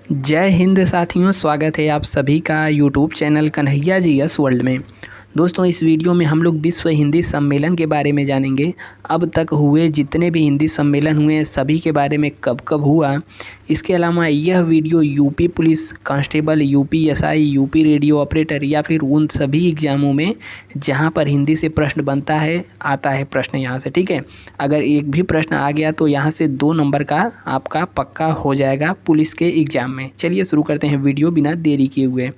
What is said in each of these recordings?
जय हिंद साथियों, स्वागत है आप सभी का YouTube channel Kanhaiya ji yes world में। दोस्तों, इस वीडियो में हम लोग विश्व हिंदी सम्मेलन के बारे में जानेंगे। अब तक हुए जितने भी हिंदी सम्मेलन हुए हैं सभी के बारे में, कब कब हुआ। इसके अलावा यह video UP police constable, UP SI, UP radio operator या फिर उन सभी एग्जामों में जहां पर हिंदी से प्रश्न बनता है, आता है प्रश्न यहाँ से। ठीक है, अगर एक भी प्रश्न आ गया तो यहाँ से 2 नंबर का आपका पक्का हो जाएगा पुलिस के एग्ज़ाम में। चलिए शुरू करते हैं वीडियो बिना देरी किए हुए।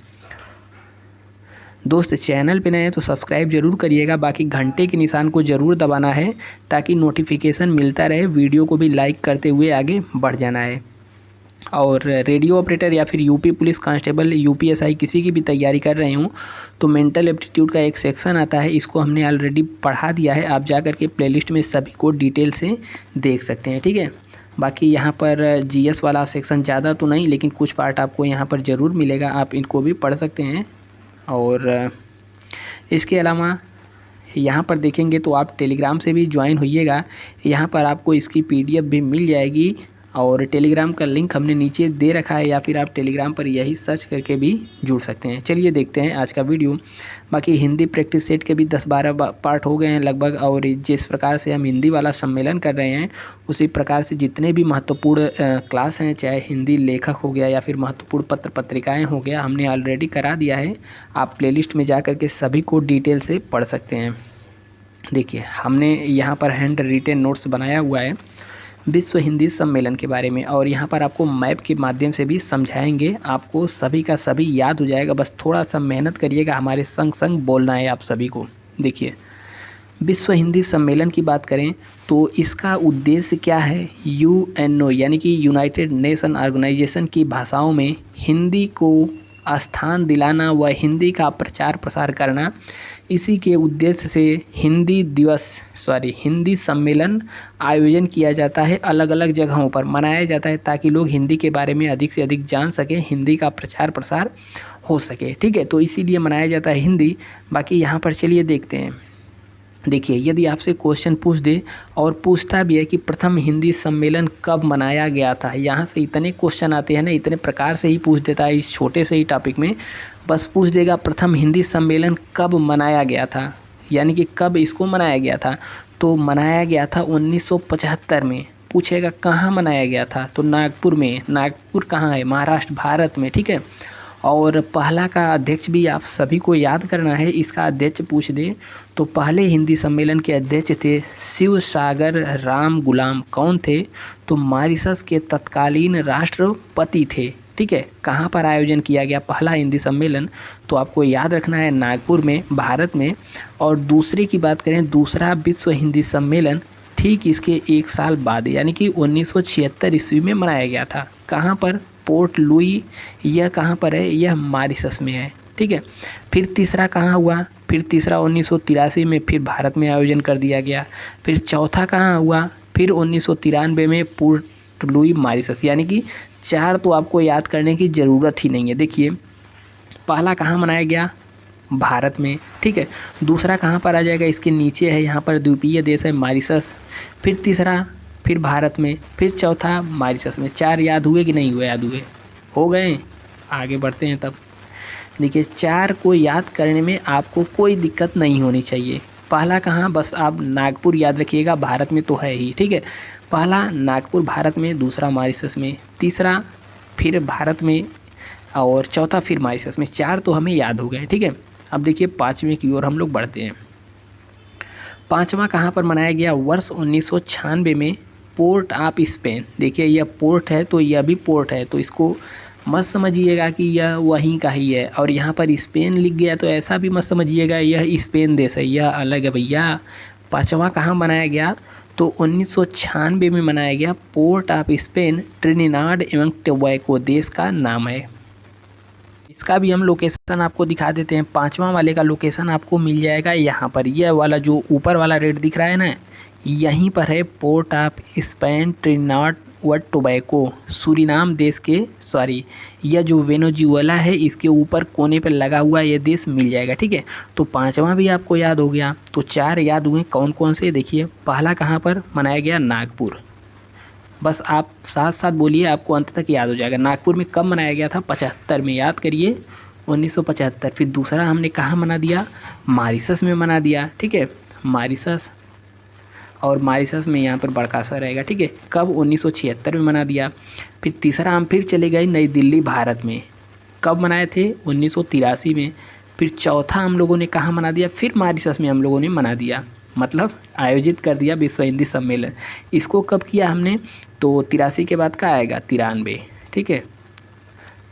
दोस्त, चैनल पे नए हैं तो सब्सक्राइब जरूर करिएगा, बाकी घंटे के निशान को ज़रूर दबाना है ताकि नोटिफिकेशन मिलता रहे। वीडियो को भी लाइक करते हुए आगे बढ़ जाना है। और रेडियो ऑपरेटर या फिर यूपी पुलिस कांस्टेबल, यूपीएसआई किसी की भी तैयारी कर रहे हूँ तो मेंटल एप्टीट्यूड का एक सेक्शन आता है, इसको हमने ऑलरेडी पढ़ा दिया है। आप जा कर के प्लेलिस्ट में सभी को डिटेल से देख सकते हैं। ठीक है, बाकी यहाँ पर जीएस वाला सेक्शन ज़्यादा तो नहीं, लेकिन कुछ पार्ट आपको यहाँ पर ज़रूर मिलेगा, आप इनको भी पढ़ सकते हैं। और इसके अलावा यहाँ पर देखेंगे तो आप टेलीग्राम से भी ज्वाइन होइएगा। यहाँ पर आपको इसकी पीडीएफ भी मिल जाएगी और टेलीग्राम का लिंक हमने नीचे दे रखा है, या फिर आप टेलीग्राम पर यही सर्च करके भी जुड़ सकते हैं। चलिए देखते हैं आज का वीडियो। बाकी हिंदी प्रैक्टिस सेट के भी 10-12 पार्ट हो गए हैं लगभग, और जिस प्रकार से हम हिंदी वाला सम्मेलन कर रहे हैं उसी प्रकार से जितने भी महत्वपूर्ण क्लास हैं, चाहे हिंदी लेखक हो गया या फिर महत्वपूर्ण पत्र पत्रिकाएँ हो गया, हमने ऑलरेडी करा दिया है। आप प्लेलिस्ट में जा कर के सभी को डिटेल से पढ़ सकते हैं। देखिए, हमने यहाँ पर हैंड रिटेन नोट्स बनाया हुआ है विश्व हिंदी सम्मेलन के बारे में, और यहाँ पर आपको मैप के माध्यम से भी समझाएंगे। आपको सभी का सभी याद हो जाएगा, बस थोड़ा सा मेहनत करिएगा, हमारे संग संग बोलना है आप सभी को। देखिए, विश्व हिंदी सम्मेलन की बात करें तो इसका उद्देश्य क्या है। यूएनओ यानी कि यूनाइटेड नेशन ऑर्गेनाइजेशन की भाषाओं में हिंदी को स्थान दिलाना व हिंदी का प्रचार प्रसार करना, इसी के उद्देश्य से हिंदी सम्मेलन आयोजन किया जाता है। अलग अलग जगहों पर मनाया जाता है ताकि लोग हिंदी के बारे में अधिक से अधिक जान सकें, हिंदी का प्रचार प्रसार हो सके। ठीक है, तो इसीलिए मनाया जाता है हिंदी। बाकी यहाँ पर चलिए देखते हैं। देखिए, यदि आपसे क्वेश्चन पूछ दे और पूछता भी है कि प्रथम हिंदी सम्मेलन कब मनाया गया था, यहाँ से इतने क्वेश्चन आते हैं ना, इतने प्रकार से ही पूछ देता है इस छोटे से ही टॉपिक में। बस पूछ देगा प्रथम हिंदी सम्मेलन कब मनाया गया था, यानी कि कब इसको मनाया गया था। तो मनाया गया था 1975 में। पूछेगा कहाँ मनाया गया था, तो नागपुर में। नागपुर कहाँ है? महाराष्ट्र, भारत में। ठीक है, और पहला का अध्यक्ष भी आप सभी को याद करना है। इसका अध्यक्ष पूछ दे तो पहले हिंदी सम्मेलन के अध्यक्ष थे शिव सागर राम गुलाम। कौन थे? तो मॉरिशस के तत्कालीन राष्ट्रपति थे। ठीक है, कहाँ पर आयोजन किया गया पहला हिंदी सम्मेलन? तो आपको याद रखना है नागपुर में, भारत में। और दूसरे की बात करें, दूसरा विश्व हिंदी सम्मेलन ठीक इसके 1 साल बाद यानी कि 1976 ईस्वी में मनाया गया था। कहाँ पर? Port Louis. यह कहाँ पर है? यह मॉरिशस में है। ठीक है, फिर तीसरा कहाँ हुआ? फिर तीसरा 1983 में फिर भारत में आयोजन कर दिया गया। फिर चौथा कहाँ हुआ? फिर 1993 में पोर्ट लुई मॉरिशस। यानी कि 4 तो आपको याद करने की ज़रूरत ही नहीं है। देखिए, पहला कहाँ मनाया गया? भारत में। ठीक है, दूसरा कहाँ पर आ जाएगा? इसके नीचे है, यहाँ पर द्वीपीय देश है मॉरिशस। फिर तीसरा, फिर भारत में, फिर चौथा मॉरिशस में। 4 याद हुए कि नहीं हुए? याद हुए, हो गए। आगे बढ़ते हैं तब। देखिए, 4 को याद करने में आपको कोई दिक्कत नहीं होनी चाहिए। पहला कहाँ? बस आप नागपुर याद रखिएगा, भारत में तो है ही। ठीक है, पहला नागपुर भारत में, दूसरा मॉरिशस में, तीसरा फिर भारत में, और चौथा फिर मॉरिशस में। 4 तो हमें याद हो गए। ठीक है, अब देखिए 5वें की ओर हम लोग बढ़ते हैं। 5वां कहाँ पर मनाया गया? वर्ष 1996 में पोर्ट ऑफ स्पेन। देखिए, यह पोर्ट है तो यह भी पोर्ट है, तो इसको मत समझिएगा कि यह वहीं का ही है। और यहाँ पर स्पेन लिख गया तो ऐसा भी मत समझिएगा यह स्पेन देश है, यह अलग है भैया। 5वां कहाँ मनाया गया? तो 1996 में मनाया गया। पोर्ट ऑफ स्पेन ट्रिनिडाड एवं टोबैगो देश का नाम है। इसका भी हम लोकेशन आपको दिखा देते हैं। 5वां वाले का लोकेशन आपको मिल जाएगा यहाँ पर। यह वाला जो ऊपर वाला रेड दिख रहा है ना, यहीं पर है पोर्ट ऑफ स्पेन ट्रिनिडाड व टोबैगो, सूरीनाम देश के यह जो वेनेजुएला है इसके ऊपर कोने पर लगा हुआ यह देश मिल जाएगा। ठीक है, तो 5वां भी आपको याद हो गया। तो 4 याद हुए। कौन कौन से? देखिए, पहला कहाँ पर मनाया गया? नागपुर। बस आप साथ साथ बोलिए, आपको अंत तक याद हो जाएगा। नागपुर में कब मनाया गया था? 75 में, याद करिए 1975। फिर दूसरा हमने कहाँ मना दिया? मॉरिशस में मना दिया, ठीक है, मॉरिशस, और मॉरिशस में यहाँ पर बड़का सा रहेगा, ठीक है। कब? 1976 में मना दिया। फिर तीसरा हम फिर चले गए नई दिल्ली भारत में, कब मनाए थे? 1983 में। फिर चौथा हम लोगों ने कहाँ मना दिया? फिर मॉरिशस में हम लोगों ने मना दिया, मतलब आयोजित कर दिया विश्व हिंदी सम्मेलन। इसको कब किया हमने? तो 83 के बाद का आएगा 93, ठीक है।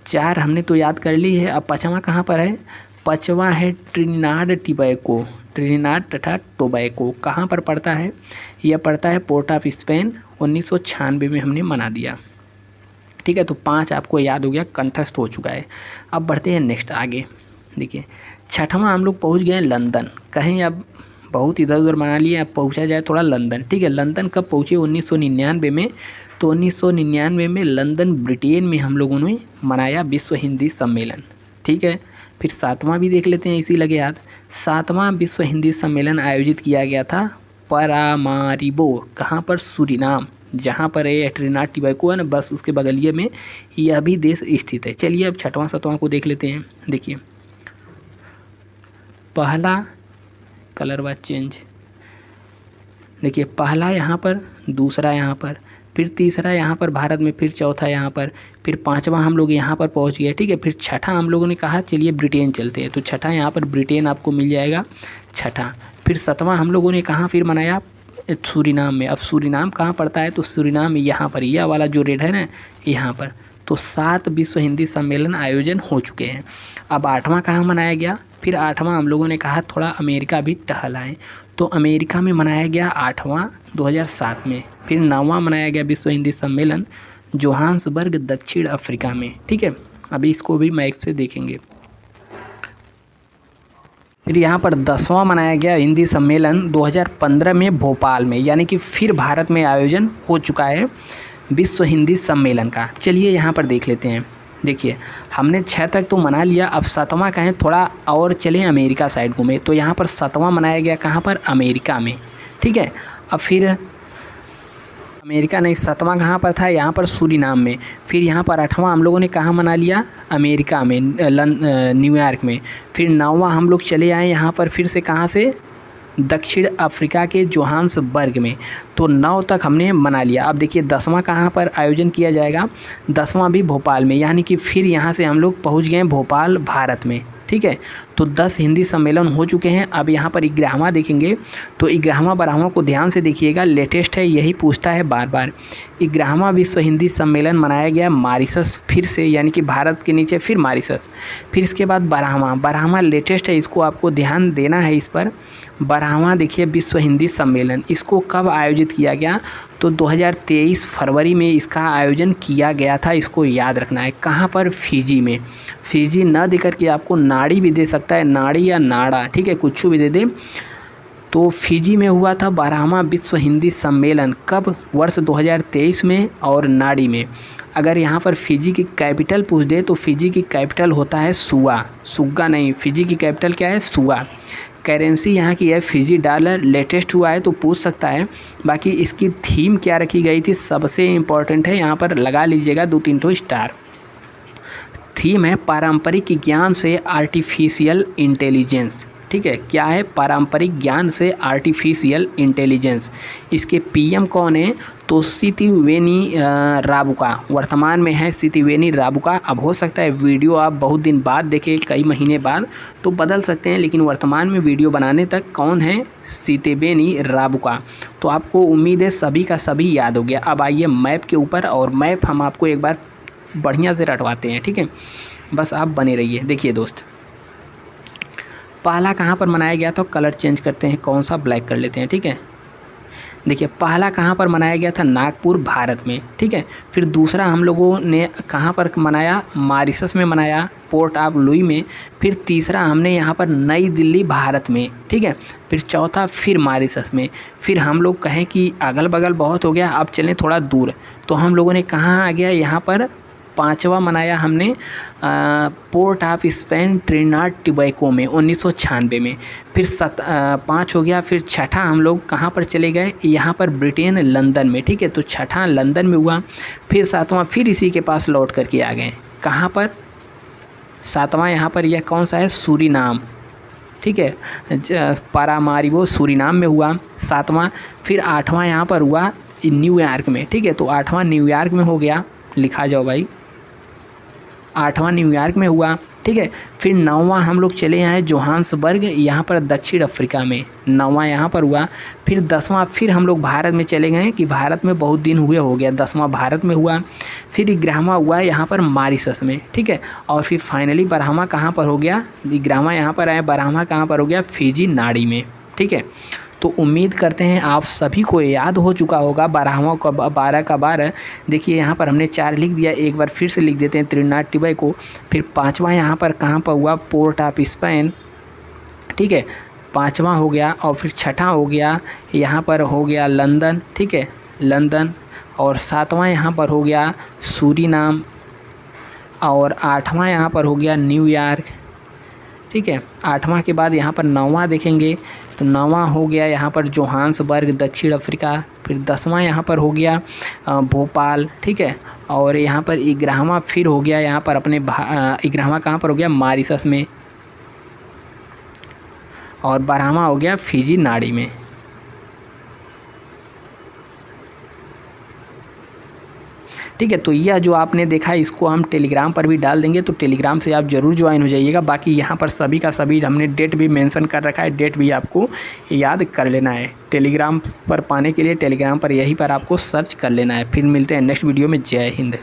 4 हमने तो याद कर ली है। अब पाँचवा कहाँ पर है? पाँचवा है ट्रिनिडाद टोबैगो। ट्रिनिडाद तथा टोबैगो कहाँ पर पड़ता है? यह पड़ता है पोर्ट ऑफ स्पेन। 1996 में हमने मना दिया, ठीक है। तो 5 आपको याद हो गया, कंठस्थ हो चुका है। अब बढ़ते हैं नेक्स्ट आगे। देखिए छठवां हम लोग पहुंच गए लंदन। कहीं अब बहुत इधर उधर मना लिए, अब पहुंचा जाए थोड़ा लंदन, ठीक है। लंदन कब पहुँचे? 1999 में। तो 1999 में लंदन ब्रिटेन में हम लोगों ने मनाया विश्व हिंदी सम्मेलन, ठीक है। फिर 7वां भी देख लेते हैं, इसी लगे याद। 7वां विश्व हिंदी सम्मेलन आयोजित किया गया था पारामारिबो। कहाँ पर? सूरीनाम, जहाँ पर ये ट्रिनिडाद टोबैगो है ना, बस उसके बगलिए में यह भी देश स्थित है। चलिए अब छठवां 7वां को देख लेते हैं। देखिए पहला कलर वाइज चेंज, देखिए पहला यहाँ पर, दूसरा यहाँ पर, फिर तीसरा यहाँ पर भारत में, फिर चौथा यहाँ पर, फिर 5वां हम लोग यहाँ पर पहुँच गए, ठीक है। फिर छठा हम लोगों ने कहा चलिए ब्रिटेन चलते हैं, तो छठा यहाँ पर ब्रिटेन आपको मिल जाएगा, छठा। फिर 7वां हम लोगों ने कहाँ फिर मनाया? सूरीनाम में। अब सूरीनाम कहाँ पड़ता है? तो सूरीनाम यहाँ पर, यह वाला जो रेड है ना, यहाँ पर। तो 7 विश्व हिंदी सम्मेलन आयोजन हो चुके हैं। अब 8वां कहाँ मनाया गया? फिर 8वां हम लोगों ने कहा थोड़ा अमेरिका भी टहल आएँ, तो अमेरिका में मनाया गया 8वां 2007 में। फिर 9वां मनाया गया विश्व हिंदी सम्मेलन जोहान्सबर्ग दक्षिण अफ्रीका में, ठीक है। अभी इसको भी मैप से देखेंगे। फिर यहाँ पर 10वां मनाया गया हिंदी सम्मेलन 2015 में भोपाल में, यानी कि फिर भारत में आयोजन हो चुका है विश्व हिंदी सम्मेलन का। चलिए यहाँ पर देख लेते हैं। देखिए हमने 6 तक तो मना लिया, अब 7वां कहें थोड़ा और चलें अमेरिका साइड घूमें, तो यहाँ पर 7वां मनाया गया कहाँ पर? अमेरिका में, ठीक है। अब फिर अमेरिका नहीं, 7वां कहाँ पर था? यहाँ पर सूरीनाम में। फिर यहाँ पर 8वां हम लोगों ने कहाँ मना लिया? अमेरिका में, न्यूयॉर्क में। फिर 9वां हम लोग चले आए यहाँ पर, फिर से कहाँ से? दक्षिण अफ्रीका के जोहान्सबर्ग में। तो 9 तक हमने मना लिया। अब देखिए 10वां कहाँ पर आयोजन किया जाएगा? 10वां भी भोपाल में, यानी कि फिर यहाँ से हम लोग पहुँच गए भोपाल भारत में, ठीक है। तो 10 हिंदी सम्मेलन हो चुके हैं। अब यहाँ पर 11वां देखेंगे, तो 11वां 12वां को ध्यान से देखिएगा, लेटेस्ट है, यही पूछता है बार बार। 11वां विश्व हिंदी सम्मेलन मनाया गया मॉरिशस, फिर से, यानी कि भारत के नीचे फिर मॉरिशस। फिर इसके बाद 12वां लेटेस्ट है, इसको आपको ध्यान देना है इस पर। 12वां देखिए विश्व हिंदी सम्मेलन, इसको कब आयोजित किया गया? तो 2023 फरवरी में इसका आयोजन किया गया था, इसको याद रखना है। कहाँ पर? फिजी में। फिजी ना देकर के आपको नाड़ी भी दे सकता है, नाड़ी या नाड़ा, ठीक है, कुछ भी दे दे। तो फिजी में हुआ था 12वां विश्व हिंदी सम्मेलन, कब? वर्ष 2023 में, और नाड़ी में। अगर यहाँ पर फिजी की कैपिटल पूछ दे तो फिजी की कैपिटल होता है सुआ, सुग्गा नहीं, फिजी की कैपिटल क्या है? सुआ। करेंसी यहाँ की है फिजी डॉलर, लेटेस्ट हुआ है तो पूछ सकता है। बाकी इसकी थीम क्या रखी गई थी, सबसे इम्पॉर्टेंट है, यहाँ पर लगा लीजिएगा 2-3 स्टार। थीम है पारंपरिक ज्ञान से आर्टिफिशियल इंटेलिजेंस, ठीक है। क्या है? पारंपरिक ज्ञान से आर्टिफिशियल इंटेलिजेंस। इसके पीएम कौन है? तो सितिवेनी राबुका, वर्तमान में है सितिवेनी राबुका। अब हो सकता है वीडियो आप बहुत दिन बाद देखें, कई महीने बाद, तो बदल सकते हैं, लेकिन वर्तमान में वीडियो बनाने तक कौन है? सितिवेनी राबुका। तो आपको उम्मीद है सभी का सभी याद हो गया। अब आइए मैप के ऊपर, और मैप हम आपको एक बार बढ़िया से रटवाते हैं, ठीक है, बस आप बने रहिए। देखिए दोस्त, पहला कहाँ पर मनाया गया था? कलर चेंज करते हैं, कौन सा? ब्लैक कर लेते हैं, ठीक है। देखिए पहला कहाँ पर मनाया गया था? नागपुर भारत में, ठीक है। फिर दूसरा हम लोगों ने कहाँ पर मनाया? मॉरिशस में मनाया, पोर्ट ऑफ लुई में। फिर तीसरा हमने यहाँ पर नई दिल्ली भारत में, ठीक है। फिर चौथा फिर मॉरिशस में। फिर हम लोग कहें कि अगल बगल बहुत हो गया, अब चलें थोड़ा दूर, तो हम लोगों ने कहाँ आ गया? यहाँ पर पाँचवा मनाया हमने port of Spain Trinidad Tobago में 1996 में। फिर 5 हो गया। फिर छठा हम लोग कहाँ पर चले गए, यहाँ पर ब्रिटेन लंदन में, ठीक है। तो छठा लंदन में हुआ। फिर सातवां फिर इसी के पास लौट करके आ गए, कहाँ पर, सातवां यहाँ पर यह कौन सा है, सूरीनाम, ठीक है, पारामारिबो सूरीनाम में हुआ सातवां। फिर आठवां यहाँ पर हुआ न्यूयॉर्क में, ठीक है। तो आठवां न्यूयॉर्क में हो गया, लिखा जाओ भाई, आठवां न्यूयॉर्क में हुआ, ठीक है। फिर नौवां हम लोग चले आए जोहान्सबर्ग, यहाँ पर दक्षिण अफ्रीका में, नौवां यहाँ पर हुआ। फिर 10वां फिर हम लोग भारत में चले गए कि भारत में बहुत दिन हुए हो गया, 10वां भारत में हुआ। फिर 11वां हुआ यहाँ पर मॉरिशस में, ठीक है। और फिर फाइनली 12वां कहाँ पर हो गया, 11वां यहाँ पर आए, 12वां कहाँ पर हो गया, फिजी नाड़ी में, ठीक है। तो उम्मीद करते हैं आप सभी को याद हो चुका होगा 12वां का 12 का 12। देखिए यहाँ पर हमने 4 लिख दिया, एक बार फिर से लिख देते हैं, त्रिनिदाद टोबैगो। फिर 5वां यहाँ पर कहाँ पर हुआ, पोर्ट ऑफ स्पेन, ठीक है, 5वां हो गया। और फिर छठा हो गया, यहाँ पर हो गया लंदन, ठीक है, लंदन। और 7वां यहाँ पर हो गया सूरीनाम। और 8वां यहाँ पर हो गया न्यूयॉर्क, ठीक है। 8वां के बाद यहाँ पर 9वां देखेंगे, तो 9वां हो गया यहाँ पर जोहान्सबर्ग दक्षिण अफ्रीका। फिर 10वां यहाँ पर हो गया भोपाल, ठीक है। और यहाँ पर 11वां फिर हो गया यहाँ पर अपने 11वां कहाँ पर हो गया, मॉरिशस में। और 12वां हो गया फिजी नाड़ी में। ठीक है, तो यह जो आपने देखा इसको हम टेलीग्राम पर भी डाल देंगे, तो टेलीग्राम से आप ज़रूर ज्वाइन हो जाइएगा। बाकी यहाँ पर सभी का सभी हमने डेट भी मेंशन कर रखा है, डेट भी आपको याद कर लेना है। टेलीग्राम पर पाने के लिए टेलीग्राम पर यहीं पर आपको सर्च कर लेना है। फिर मिलते हैं नेक्स्ट वीडियो में। जय हिंद।